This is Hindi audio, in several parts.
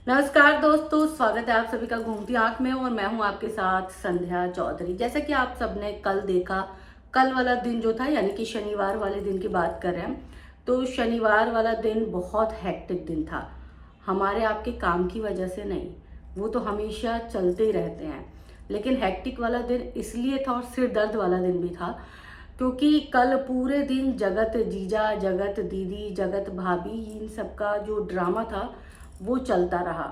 नमस्कार दोस्तों, स्वागत है आप सभी का घूमती आंख में। और मैं हूं आपके साथ संध्या चौधरी। जैसा कि आप सबने कल देखा, कल वाला दिन जो था यानी कि शनिवार वाले दिन की बात कर रहे हैं, तो शनिवार वाला दिन बहुत हेक्टिक दिन था। हमारे आपके काम की वजह से नहीं, वो तो हमेशा चलते ही रहते हैं, लेकिन हेक्टिक वाला दिन इसलिए था और सिर दर्द वाला दिन भी था क्योंकि कल पूरे दिन जगत जीजा, जगत दीदी, जगत भाभी, इन सबका जो ड्रामा था वो चलता रहा।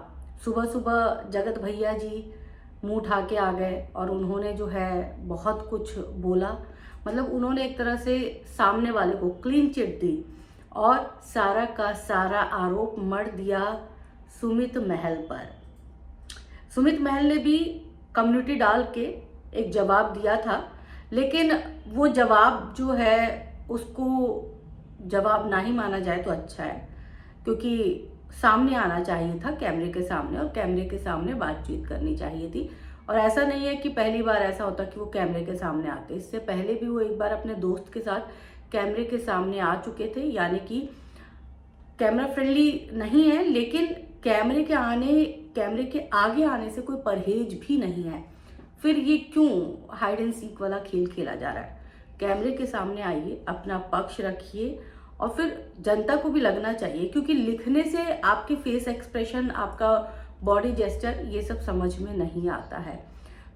सुबह सुबह जगत भैया जी मुंह उठा के आ गए और उन्होंने जो है बहुत कुछ बोला। मतलब उन्होंने एक तरह से सामने वाले को क्लीन चिट दी और सारा का सारा आरोप मढ़ दिया सुमित महल पर। सुमित महल ने भी कम्युनिटी डाल के एक जवाब दिया था, लेकिन वो जवाब जो है उसको जवाब ना ही माना जाए तो अच्छा है, क्योंकि सामने आना चाहिए था कैमरे के सामने और कैमरे के सामने बातचीत करनी चाहिए थी। और ऐसा नहीं है कि पहली बार ऐसा होता कि वो कैमरे के सामने आते, इससे पहले भी वो एक बार अपने दोस्त के साथ कैमरे के सामने आ चुके थे। यानी कि कैमरा फ्रेंडली नहीं है, लेकिन कैमरे के आगे आने से कोई परहेज भी नहीं है। फिर ये क्यों हाइड एंड सीक वाला खेल खेला जा रहा है? कैमरे के सामने आइए, अपना पक्ष रखिए और फिर जनता को भी लगना चाहिए, क्योंकि लिखने से आपके फेस एक्सप्रेशन, आपका बॉडी जेस्चर, ये सब समझ में नहीं आता है।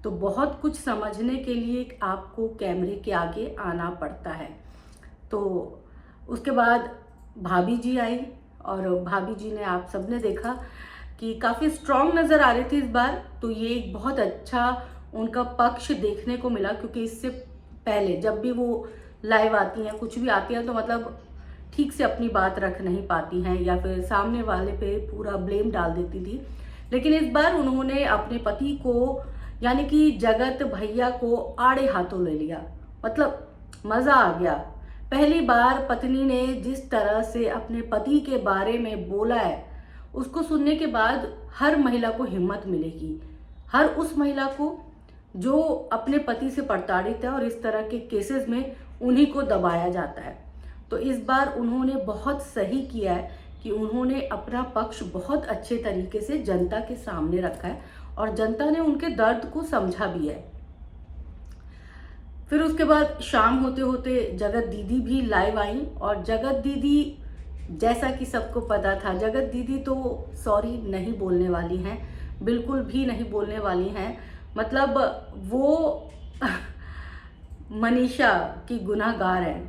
तो बहुत कुछ समझने के लिए आपको कैमरे के आगे आना पड़ता है। तो उसके बाद भाभी जी आई और भाभी जी ने, आप सबने देखा कि काफ़ी स्ट्रांग नज़र आ रही थी इस बार। तो ये एक बहुत अच्छा उनका पक्ष देखने को मिला, क्योंकि इससे पहले जब भी वो लाइव आती हैं, कुछ भी आती हैं, तो मतलब ठीक से अपनी बात रख नहीं पाती हैं या फिर सामने वाले पे पूरा ब्लेम डाल देती थी। लेकिन इस बार उन्होंने अपने पति को यानी कि जगत भैया को आड़े हाथों ले लिया। मतलब मज़ा आ गया। पहली बार पत्नी ने जिस तरह से अपने पति के बारे में बोला है, उसको सुनने के बाद हर महिला को हिम्मत मिलेगी। हर उस महिला को जो अपने पति से प्रताड़ित है और इस तरह के केसेस में उन्हीं को दबाया जाता है। तो इस बार उन्होंने बहुत सही किया है कि उन्होंने अपना पक्ष बहुत अच्छे तरीके से जनता के सामने रखा है और जनता ने उनके दर्द को समझा भी है। फिर उसके बाद शाम होते होते जगत दीदी भी लाइव आई और जगत दीदी, जैसा कि सबको पता था, जगत दीदी तो सॉरी नहीं बोलने वाली हैं, बिल्कुल भी नहीं बोलने वाली हैं। मतलब वो मनीषा की गुनहगार है।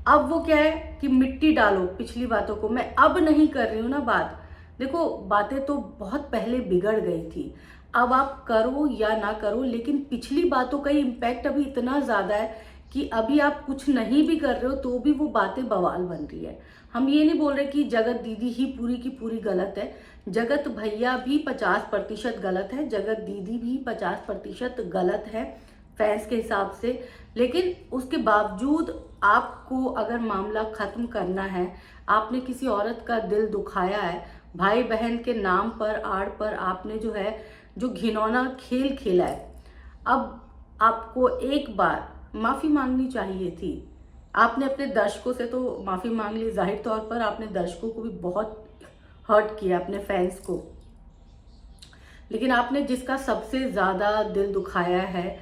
अब वो क्या है कि मिट्टी डालो पिछली बातों को। मैं अब नहीं कर रही हूँ ना बात, देखो बातें तो बहुत पहले बिगड़ गई थी। अब आप करो या ना करो, लेकिन पिछली बातों का इम्पैक्ट अभी इतना ज़्यादा है कि अभी आप कुछ नहीं भी कर रहे हो तो भी वो बातें बवाल बन रही है। हम ये नहीं बोल रहे कि जगत दीदी ही पूरी की पूरी गलत है, जगत भैया भी 50% गलत है, जगत दीदी भी 50% गलत है फैंस के हिसाब से। लेकिन उसके बावजूद आपको अगर मामला ख़त्म करना है, आपने किसी औरत का दिल दुखाया है, भाई बहन के नाम पर, आड़ पर आपने जो है जो घिनौना खेल खेला है, अब आपको एक बार माफ़ी मांगनी चाहिए थी। आपने अपने दर्शकों से तो माफ़ी मांग ली, जाहिर तौर पर आपने दर्शकों को भी बहुत हर्ट किया, अपने फैंस को, लेकिन आपने जिसका सबसे ज़्यादा दिल दुखाया है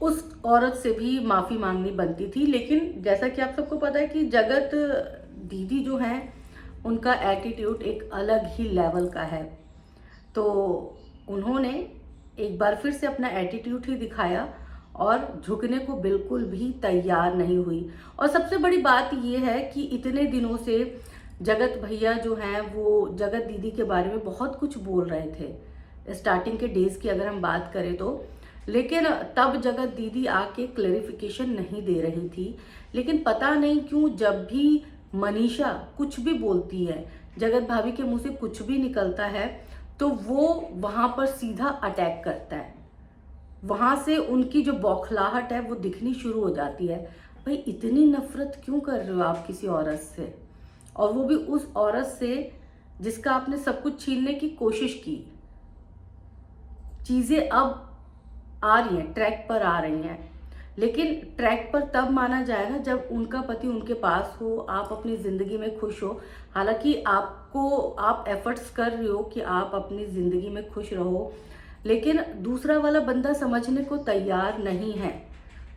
उस औरत से भी माफ़ी मांगनी बनती थी। लेकिन जैसा कि आप सबको पता है कि जगत दीदी जो हैं उनका एटीट्यूड एक अलग ही लेवल का है। तो उन्होंने एक बार फिर से अपना एटीट्यूड ही दिखाया और झुकने को बिल्कुल भी तैयार नहीं हुई। और सबसे बड़ी बात यह है कि इतने दिनों से जगत भैया जो हैं वो जगत दीदी के बारे में बहुत कुछ बोल रहे थे, स्टार्टिंग के डेज की अगर हम बात करें तो। लेकिन तब जगत दीदी आके क्लैरिफिकेशन नहीं दे रही थी। लेकिन पता नहीं क्यों जब भी मनीषा कुछ भी बोलती है, जगत भाभी के मुंह से कुछ भी निकलता है, तो वो वहां पर सीधा अटैक करता है। वहां से उनकी जो बौखलाहट है वो दिखनी शुरू हो जाती है। भाई इतनी नफरत क्यों कर रहे हो आप किसी औरत से, और वो भी उस औरत से जिसका आपने सब कुछ छीनने की कोशिश की। चीजें अब आ रही हैं, ट्रैक पर आ रही हैं। लेकिन ट्रैक पर तब माना जाए ना जब उनका पति उनके पास हो, आप अपनी ज़िंदगी में खुश हो। हालांकि आप एफर्ट्स कर रहे हो कि आप अपनी ज़िंदगी में खुश रहो, लेकिन दूसरा वाला बंदा समझने को तैयार नहीं है।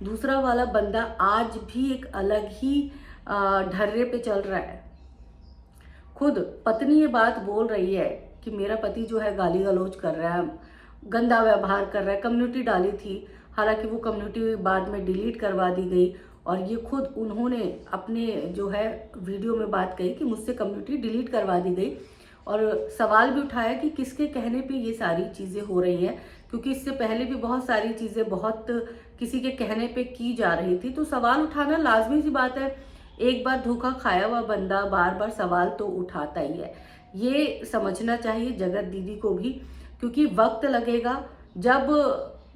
दूसरा वाला बंदा आज भी एक अलग ही ढर्रे पे चल रहा है। खुद पत्नी ये बात बोल रही है कि मेरा पति जो है गाली गलौज कर रहा है, गंदा व्यवहार कर रहा है। कम्युनिटी डाली थी, हालांकि वो कम्युनिटी बाद में डिलीट करवा दी गई, और ये खुद उन्होंने अपने जो है वीडियो में बात कही कि मुझसे कम्युनिटी डिलीट करवा दी गई। और सवाल भी उठाया कि किसके कहने पे ये सारी चीज़ें हो रही हैं, क्योंकि इससे पहले भी बहुत सारी चीज़ें बहुत किसी के कहने पे की जा रही थी। तो सवाल उठाना लाजमी सी बात है। एक बार धोखा खाया हुआ बंदा बार बार सवाल तो उठाता ही है। ये समझना चाहिए जगत दीदी को भी, क्योंकि वक्त लगेगा। जब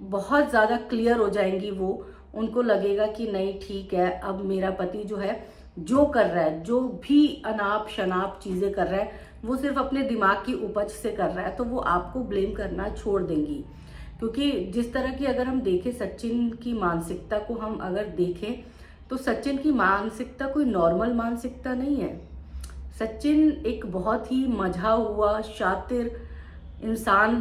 बहुत ज़्यादा क्लियर हो जाएंगी वो, उनको लगेगा कि नहीं ठीक है, अब मेरा पति जो है जो कर रहा है, जो भी अनाप शनाप चीज़ें कर रहा है, वो सिर्फ अपने दिमाग की उपज से कर रहा है, तो वो आपको ब्लेम करना छोड़ देंगी। क्योंकि जिस तरह की अगर हम देखें, सचिन की मानसिकता को हम अगर देखें, तो सचिन की मानसिकता कोई नॉर्मल मानसिकता नहीं है। सचिन एक बहुत ही मझा हुआ शातिर इंसान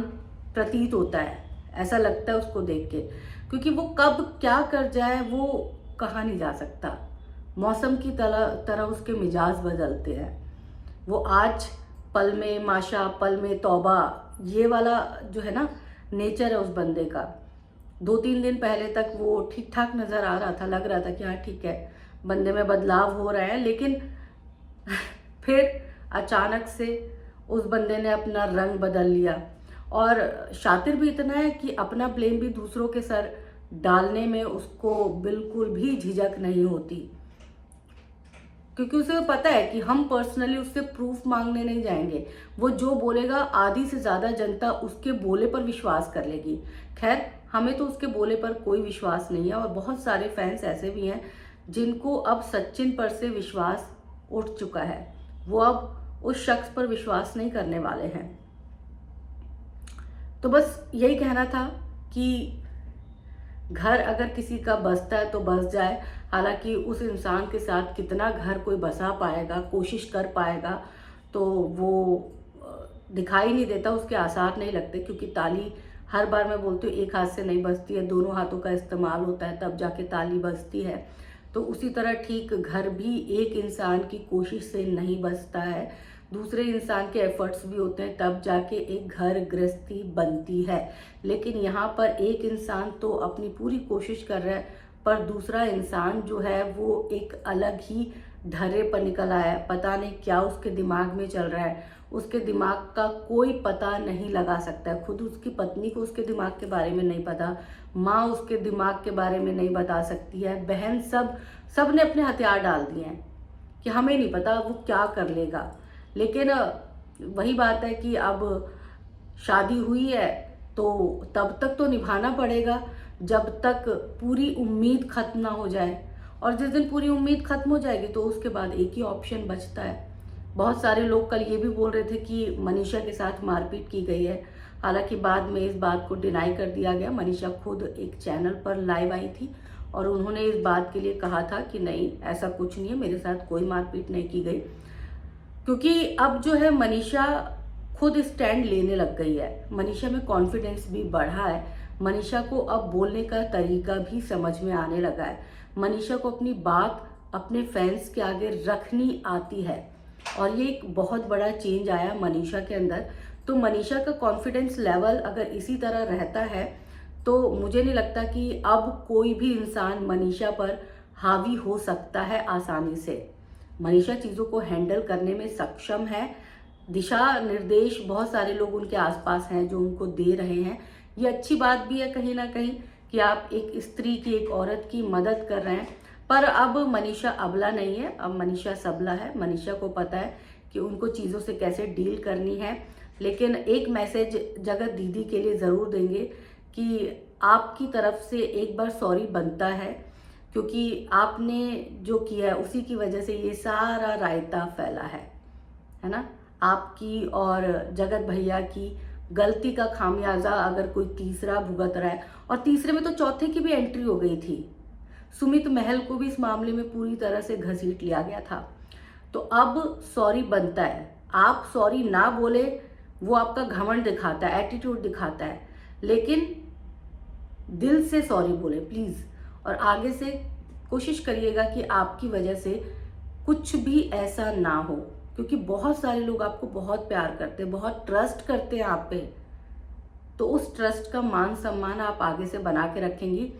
प्रतीत होता है, ऐसा लगता है उसको देख के, क्योंकि वो कब क्या कर जाए वो कहा नहीं जा सकता। मौसम की तरह उसके मिजाज बदलते हैं। वो आज पल में माशा, पल में तौबा, ये वाला जो है ना नेचर है उस बंदे का। 2-3 दिन पहले तक वो ठीक ठाक नज़र आ रहा था, लग रहा था कि हाँ ठीक है, बंदे में बदलाव हो रहा है, लेकिन फिर अचानक से उस बंदे ने अपना रंग बदल लिया। और शातिर भी इतना है कि अपना ब्लेम भी दूसरों के सर डालने में उसको बिल्कुल भी झिझक नहीं होती, क्योंकि उसे पता है कि हम पर्सनली उससे प्रूफ मांगने नहीं जाएंगे। वो जो बोलेगा, आधी से ज़्यादा जनता उसके बोले पर विश्वास कर लेगी। खैर, हमें तो उसके बोले पर कोई विश्वास नहीं है, और बहुत सारे फैंस ऐसे भी हैं जिनको अब सचिन पर से विश्वास उठ चुका है। वो अब उस शख्स पर विश्वास नहीं करने वाले हैं। तो बस यही कहना था कि घर अगर किसी का बसता है तो बस जाए। हालांकि उस इंसान के साथ कितना घर कोई बसा पाएगा, कोशिश कर पाएगा, तो वो दिखाई नहीं देता, उसके आसार नहीं लगते। क्योंकि ताली, हर बार मैं बोलती हूँ, एक हाथ से नहीं बजती है, दोनों हाथों का इस्तेमाल होता है तब जाके ताली बजती है। तो उसी तरह ठीक घर भी एक इंसान की कोशिश से नहीं बसता है, दूसरे इंसान के एफर्ट्स भी होते हैं, तब जाके एक घर गृहस्थी बनती है। लेकिन यहाँ पर एक इंसान तो अपनी पूरी कोशिश कर रहा है, पर दूसरा इंसान जो है वो एक अलग ही ढर्रे पर निकल आया है। पता नहीं क्या उसके दिमाग में चल रहा है, उसके दिमाग का कोई पता नहीं लगा सकता है। खुद उसकी पत्नी को उसके दिमाग के बारे में नहीं पता, माँ उसके दिमाग के बारे में नहीं बता सकती है, बहन, सब ने अपने हथियार डाल दिए हैं कि हमें नहीं पता वो क्या कर लेगा। लेकिन वही बात है कि अब शादी हुई है तो तब तक तो निभाना पड़ेगा जब तक पूरी उम्मीद खत्म ना हो जाए। और जिस दिन पूरी उम्मीद खत्म हो जाएगी तो उसके बाद एक ही ऑप्शन बचता है। बहुत सारे लोग कल ये भी बोल रहे थे कि मनीषा के साथ मारपीट की गई है। हालांकि बाद में इस बात को डिनाई कर दिया गया। मनीषा खुद एक चैनल पर लाइव आई थी और उन्होंने इस बात के लिए कहा था कि नहीं, ऐसा कुछ नहीं है, मेरे साथ कोई मारपीट नहीं की गई। क्योंकि अब जो है मनीषा खुद स्टैंड लेने लग गई है, मनीषा में कॉन्फिडेंस भी बढ़ा है, मनीषा को अब बोलने का तरीका भी समझ में आने लगा है, मनीषा को अपनी बात अपने फैंस के आगे रखनी आती है। और ये एक बहुत बड़ा चेंज आया मनीषा के अंदर। तो मनीषा का कॉन्फिडेंस लेवल अगर इसी तरह रहता है तो मुझे नहीं लगता कि अब कोई भी इंसान मनीषा पर हावी हो सकता है आसानी से। मनीषा चीज़ों को हैंडल करने में सक्षम है। दिशा निर्देश बहुत सारे लोग उनके आसपास हैं जो उनको दे रहे हैं। ये अच्छी बात भी है कहीं ना कहीं कि आप एक स्त्री की, एक औरत की मदद कर रहे हैं। पर अब मनीषा अबला नहीं है, अब मनीषा सबला है। मनीषा को पता है कि उनको चीज़ों से कैसे डील करनी है। लेकिन एक मैसेज जगत दीदी के लिए ज़रूर देंगे कि आपकी तरफ से एक बार सॉरी बनता है, क्योंकि आपने जो किया है उसी की वजह से ये सारा रायता फैला है ना। आपकी और जगत भैया की गलती का खामियाजा अगर कोई तीसरा भुगत रहा है, और तीसरे में तो चौथे की भी एंट्री हो गई थी, सुमित महल को भी इस मामले में पूरी तरह से घसीट लिया गया था। तो अब सॉरी बनता है। आप सॉरी ना बोले, वो आपका घमंड दिखाता है, एटीट्यूड दिखाता है, लेकिन दिल से सॉरी बोले प्लीज़। और आगे से कोशिश करिएगा कि आपकी वजह से कुछ भी ऐसा ना हो, क्योंकि बहुत सारे लोग आपको बहुत प्यार करते हैं, बहुत ट्रस्ट करते हैं आप पे। तो उस ट्रस्ट का मान सम्मान आप आगे से बना के रखेंगी।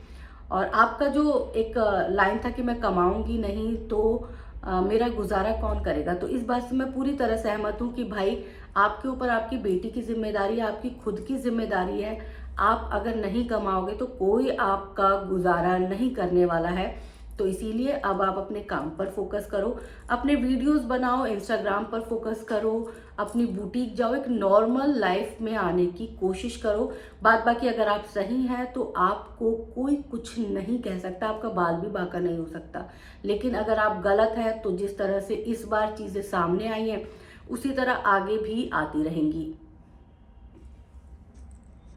और आपका जो एक लाइन था कि मैं कमाऊंगी नहीं तो मेरा गुजारा कौन करेगा, तो इस बात से मैं पूरी तरह सहमत हूँ कि भाई आपके ऊपर आपकी बेटी की जिम्मेदारी है, आपकी खुद की जिम्मेदारी है। आप अगर नहीं कमाओगे तो कोई आपका गुजारा नहीं करने वाला है। तो इसीलिए अब आप अपने काम पर फोकस करो, अपने वीडियोस बनाओ, इंस्टाग्राम पर फोकस करो, अपनी बुटीक जाओ, एक नॉर्मल लाइफ में आने की कोशिश करो। बात बाकी अगर आप सही हैं तो आपको कोई कुछ नहीं कह सकता, आपका बाल भी बांका नहीं हो सकता। लेकिन अगर आप गलत हैं तो जिस तरह से इस बार चीज़ें सामने आई हैं उसी तरह आगे भी आती रहेंगी।